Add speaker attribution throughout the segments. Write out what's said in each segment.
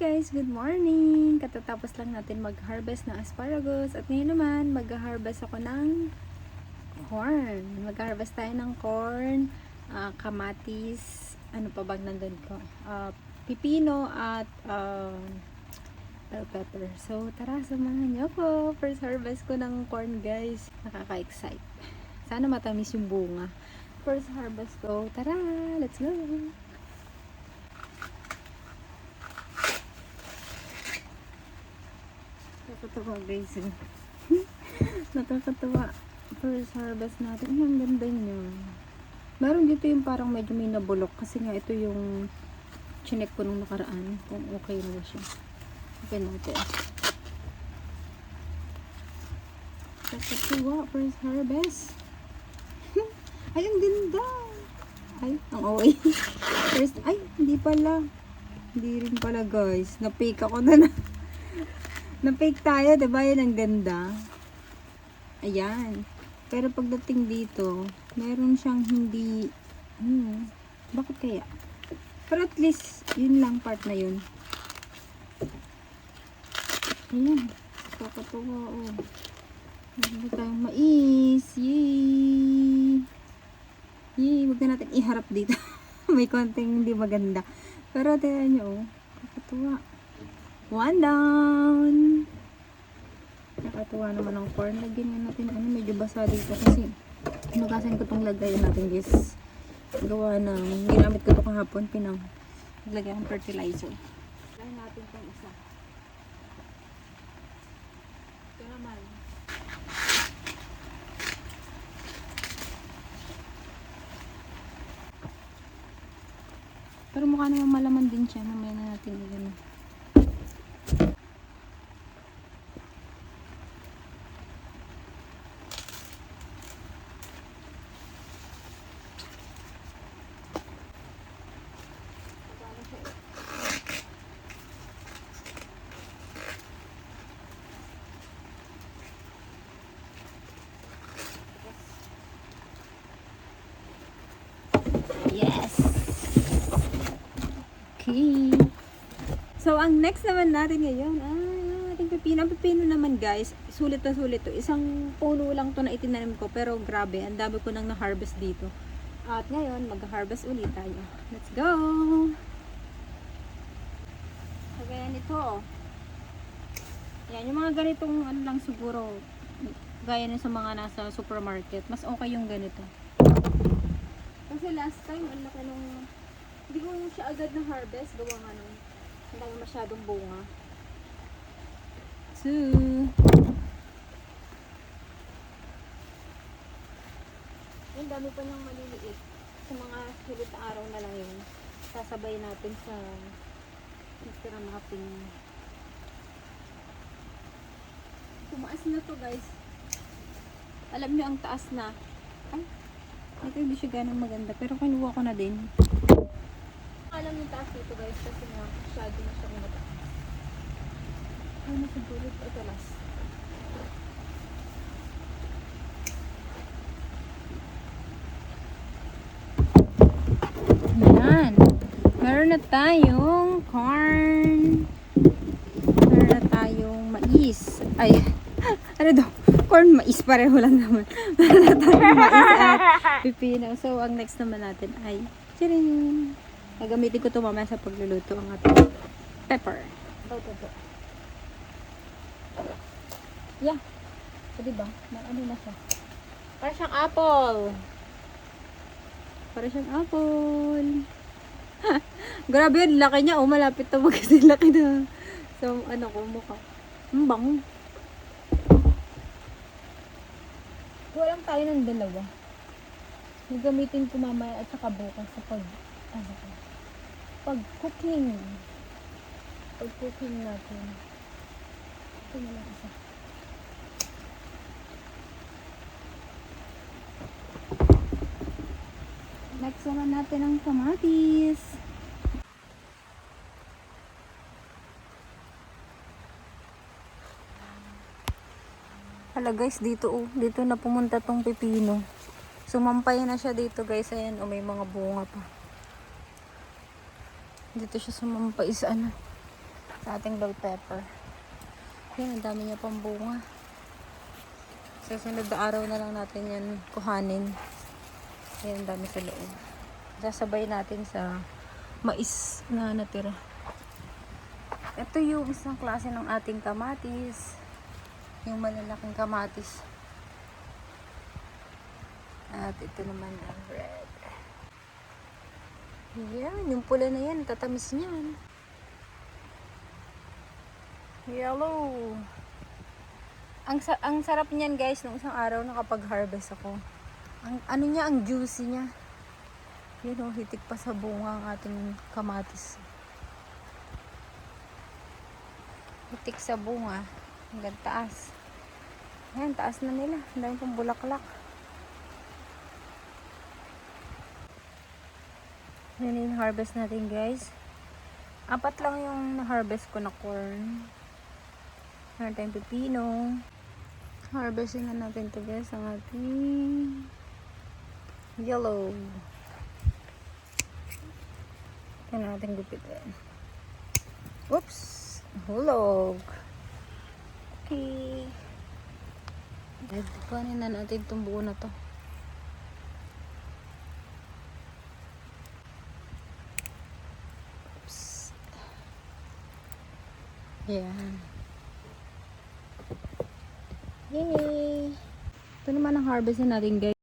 Speaker 1: guys, good morning! Katatapos lang natin mag-harvest ng asparagus at ngayon naman mag-harvest ako ng corn. Mag-harvest tayo ng corn, kamatis, ano pa bang nandun ko? Pipino at bell pepper. So tara, samahan niyo ako. First harvest ko ng corn guys. Nakaka-excite. Sana matamis yung bunga. First harvest ko. Tara, let's go! Nakakatawa guys. Nakakatawa. First harvest natin. Ay, ang ganda niya. Meron dito yung parang medyo may nabulok. Kasi nga ito yung chinek ko nung nakaraan. Kung okay na ba siya. Okay natin. Nakakatawa. First harvest. Ay, ang ganda. Ay, ang okay. First, ay, hindi pala. Hindi rin pala guys. Napake ako na. Na-fake tayo, diba? Yan ang ganda. Ayan. Pero pagdating dito, meron siyang hindi, bakit kaya? Pero at least, yun lang part na yun. Ayan. Kakatuwa, oh. Meron tayong mais. Yay! Yay! Huwag na natin iharap dito. May konting hindi maganda. Pero tingnan nyo, oh. Kakatuwa. One down. Nakatuwa naman ang corn. Lagyan nga natin medyo basa dito kasi hinugasan ko itong lagayan natin guys. Gawa ng ginamit ko ito kahapon. Naglagay akong fertilizer. Lagyan natin itong isa. Ito naman. Pero mukha naman malaman din siya. Mamaya na natin lagyan. Yes! Okay. So, ang next naman natin ngayon, ating pipino. Ang pipino naman guys, sulit na sulit to. Isang puno lang to na itinanim ko, pero grabe, ang dami ko nang na-harvest dito. At ngayon, mag-harvest ulit tayo. Let's go! So, kaya nito. Yan, yung mga ganitong ano lang siguro, gaya na sa mga nasa supermarket, mas okay yung ganito. Kasi last time, ang laki nung, hindi ko siya agad na harvest, gawa nga nung hindi naman masyadong bunga. Yung dami pa niyang maliliit. Sa mga sulit na araw na lang yun. Sasabay natin sa Mr. Mapping. Tumaas na to guys. Alam niyo ang taas na. Ay, ito hindi siya ganang maganda. Pero kinuha ko na din. Alam yung taas dito guys. Kasi nga masyado na siya mataas. Ano siguro ito last. Ayan. Meron na tayong corn. Meron na tayong mais. Ay, ano daw? Corn, mais, pareho lang naman. Meron na tayong mais at pipino. So, ang next naman natin ay chiring. Gagamitin ko ito mamaya sa pagluluto ang ating pepper. Ito. Yeah. So, diba? Ano na siya? Para siyang apple. Para siyang apple. Grabe yun, laki niya. Oh, malapit na kasi laki na. So, ano ko, mukha. Ang bango. Walang tayo ng dalawa. Gagamitin ko mamaya at saka bukas sa pag-cooking. Pag-cooking natin. Ito na lang isa. Next naman natin ang kamatis. Hala guys, dito na pumunta tong pipino. Sumampay na siya dito guys. Ayan, may mga bunga pa. Dito siya sumampay sa sa ating bell pepper. Yan, ang dami niya pang bunga. Sa sunod na araw na lang natin yan kuhanin. Yan, ang dami sa loob. Sasabay natin sa mais na natira. Ito yung isang klase ng ating kamatis. Yung malalaking kamatis. At ito naman ang red. Yan, yung pula na yan, tatamis niyan. Yellow. Ang sarap niyan guys, nung isang araw nakapag-harvest ako. Ang ano niya, ang juicy niya. Yun oh, hitik pa sa bunga ang ating kamatis. Hitik sa bunga, hanggang taas. Ayan, taas na nila. Ang dami pong bulaklak. Yan yung harvest natin guys. 4 lang yung na-harvest ko na corn. Meron tayong pipino. Harvestin na natin to guys ang ating yellow. Ito natin gupitin. Oops! Hulog. Okay. Kunin na natin itong buo na to. Oops. Yan. Yay! Ito naman ang harvest na natin guys.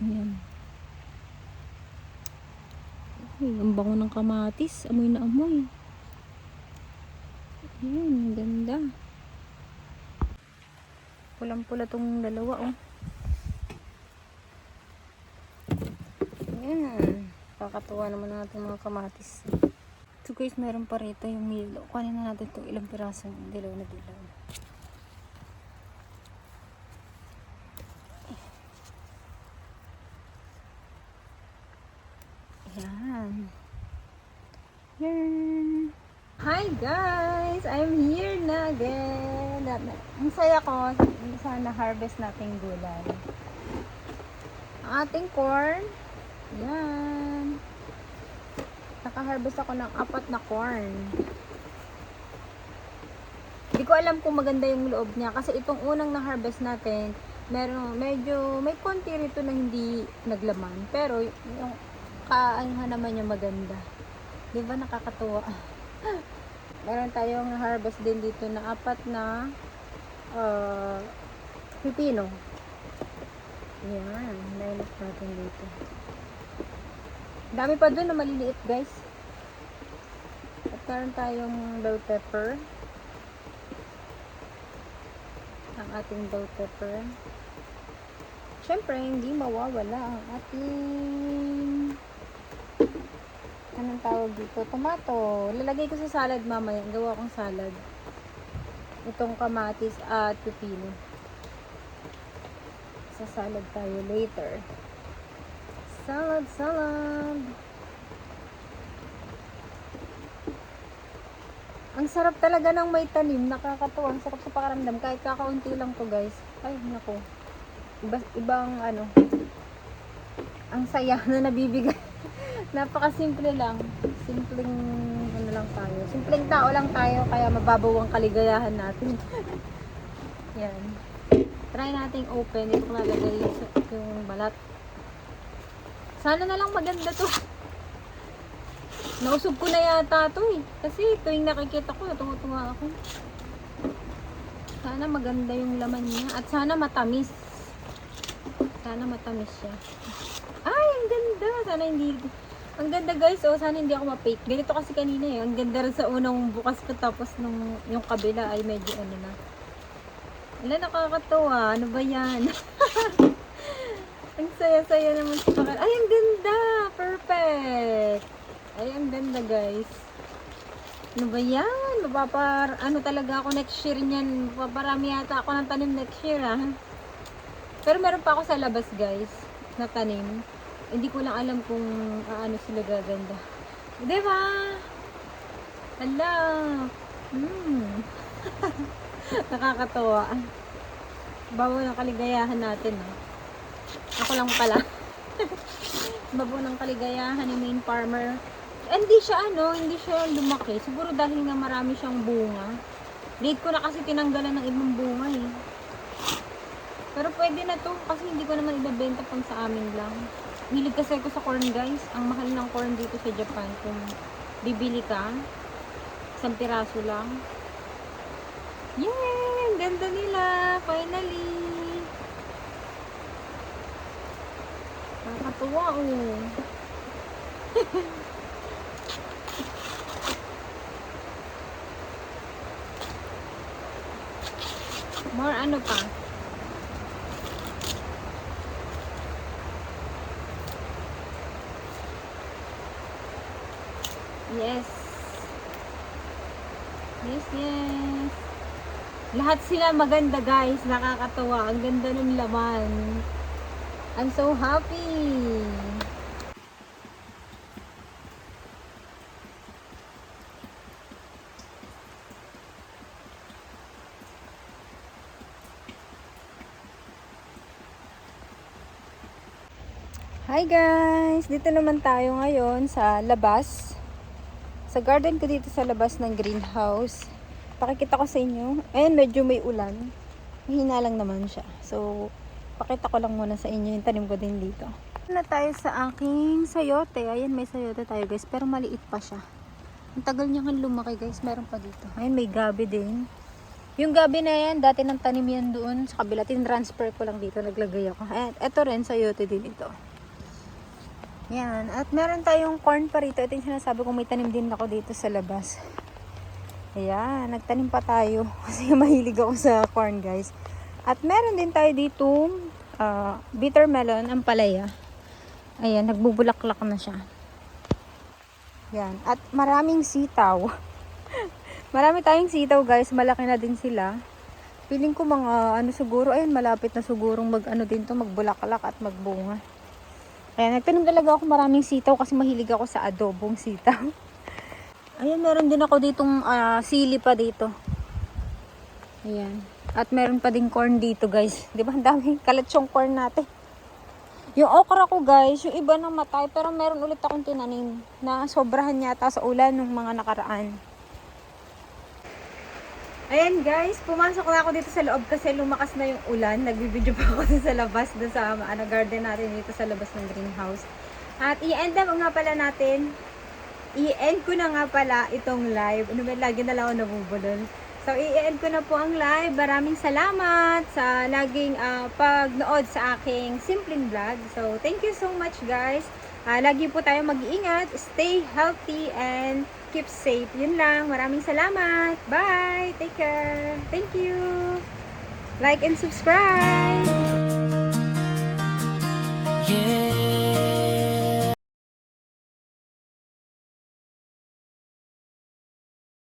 Speaker 1: Ayan. Ay, ang bango ng kamatis. Amoy na amoy. Ayan, ganda. Pulang-pula tong dalawa, oh. Ayan. Kakatuwa naman natin mga kamatis. So guys, meron pa rito yung milo. Kunin na natin itong ilang pirasong dilaw na dilaw. Ayan. Yan. Hi guys! I'm here na again. Ang saya ko, sana harvest nating gulay. Ang ating corn. Yan. Naka-harvest ako ng 4 na corn. Hindi ko alam kung maganda yung loob niya. Kasi itong unang na-harvest natin, medyo may konti rito na hindi naglaman. Pero yung kaanihan naman niya maganda. Di ba nakakatuwa? Meron tayong na-harvest din dito na 4 na pipino. Yan. Nailap natin dito. Dami pa dun na maliliit guys. At meron tayong bell pepper. Ang ating bell pepper. Siyempre, hindi mawawala ang ating anong tawag dito? Tomato. Lalagay ko sa salad mamaya. Gawa kong salad. Itong kamatis at pipino. Sa salad tayo later. Salad, salad. Ang sarap talaga ng may tanim. Nakakatuwa. Ang sarap sa pakaramdam. Kahit kakaunti lang to guys. Ay, naku. Ibang ano. Ang saya na nabibigay. Napakasimple lang. Simpleng ano lang tayo. Simpleng tao lang tayo. Kaya mababaw ang kaligayahan natin. Yan. Try nating open. Ito nalagay yung balat. Sana na lang maganda to. Nausog ko na yata to eh. Kasi tuwing nakikita ko, natutuwa ako. Sana maganda yung laman niya. At sana matamis. Sana matamis siya. Ay, ang ganda. Sana hindi... Ang ganda guys, oh. Sana hindi ako ma-fake. Ganito kasi kanina eh. Ang ganda rin sa unang bukas ko. Tapos nung yung kabila ay medyo ano na. Wala, nakakatawa. Ano ba yan? Ang saya-saya naman sa pakal. Ay, ang ganda! Perfect! Ay, ang ganda guys. Ano ba yan? Ano talaga ako next year niyan. Paparami yata ako ng tanim next year ah. Pero meron pa ako sa labas guys. Na tanim. Hindi ko lang alam kung ano sila gaganda. Diba? Hala! Nakakatawa. Bawa ng kaligayahan natin ah. Ako lang pala. Babaw ng kaligayahan ni main farmer. Hindi siya lumaki. Siguro dahil nga marami siyang bunga. Late ko na kasi tinanggalan ng ibang bunga eh. Pero pwede na to kasi hindi ko naman ibabenta pang sa amin lang. Hilig kasi ako sa corn guys. Ang mahal ng corn dito sa Japan. Kung bibili ka, 1 piraso lang. Yay! Ang ganda nila! Finally! Nakakatuwa oh. More ano pa? Yes. Yes, yes. Lahat sila maganda guys. Nakakatawa. Ang ganda ng laman. I'm so happy. Hi guys! Dito naman tayo ngayon sa labas. Sa garden ko dito sa labas ng greenhouse. Pakikita ko sa inyo. Ayan, medyo may ulan. Mahina lang naman siya. So, pakita ko lang muna sa inyo yung tanim ko din dito. Na tayo sa aking sayote. Ayan, may sayote tayo guys. Pero maliit pa siya. Ang tagal niya kan lumaki guys. Meron pa dito. Ayan, may gabi din. Yung gabi na yan, dati nang tanim yan doon sa kabila. Tin-transfer ko lang dito. Naglagay ako. Ayan, eto rin, sayote din ito. Yan. At meron tayong corn pa rito. Ito yung sinasabi ko, may tanim din ako dito sa labas. Ayan. Nagtanim pa tayo. Kasi mahilig ako sa corn, guys. At meron din tayo dito bitter melon, ang palaya. Ayan. Nagbubulaklak na siya. Yan. At maraming sitaw. Marami tayong sitaw, guys. Malaki na din sila. Feeling ko mga siguro. Ayan, malapit na sigurong magbulaklak at magbunga. Ayan, nagtanim talaga ako maraming sitaw kasi mahilig ako sa adobong sitaw. Ayan, meron din ako ditong sili pa dito. Ayan. At meron pa din corn dito guys. Di ba? Ang dami. Kalat yung corn natin. Yung okra ko guys, yung iba namatay. Pero meron ulit akong tinanim na sobrahan yata sa ulan ng mga nakaraan. Ayan guys, pumasok na ako dito sa loob kasi lumakas na yung ulan. Nagbibideo pa ako sa labas, doon sa garden natin dito sa labas ng greenhouse. At i-end ko na nga pala itong live. Lagi na lang ako nabubulol. So i-end ko na po ang live. Maraming salamat sa laging pagnood sa aking simpleng vlog. So thank you so much guys. Lagi po tayo mag-iingat, stay healthy and keep safe. Yun lang. Maraming salamat. Bye. Take care. Thank you. Like and subscribe.
Speaker 2: Yeah.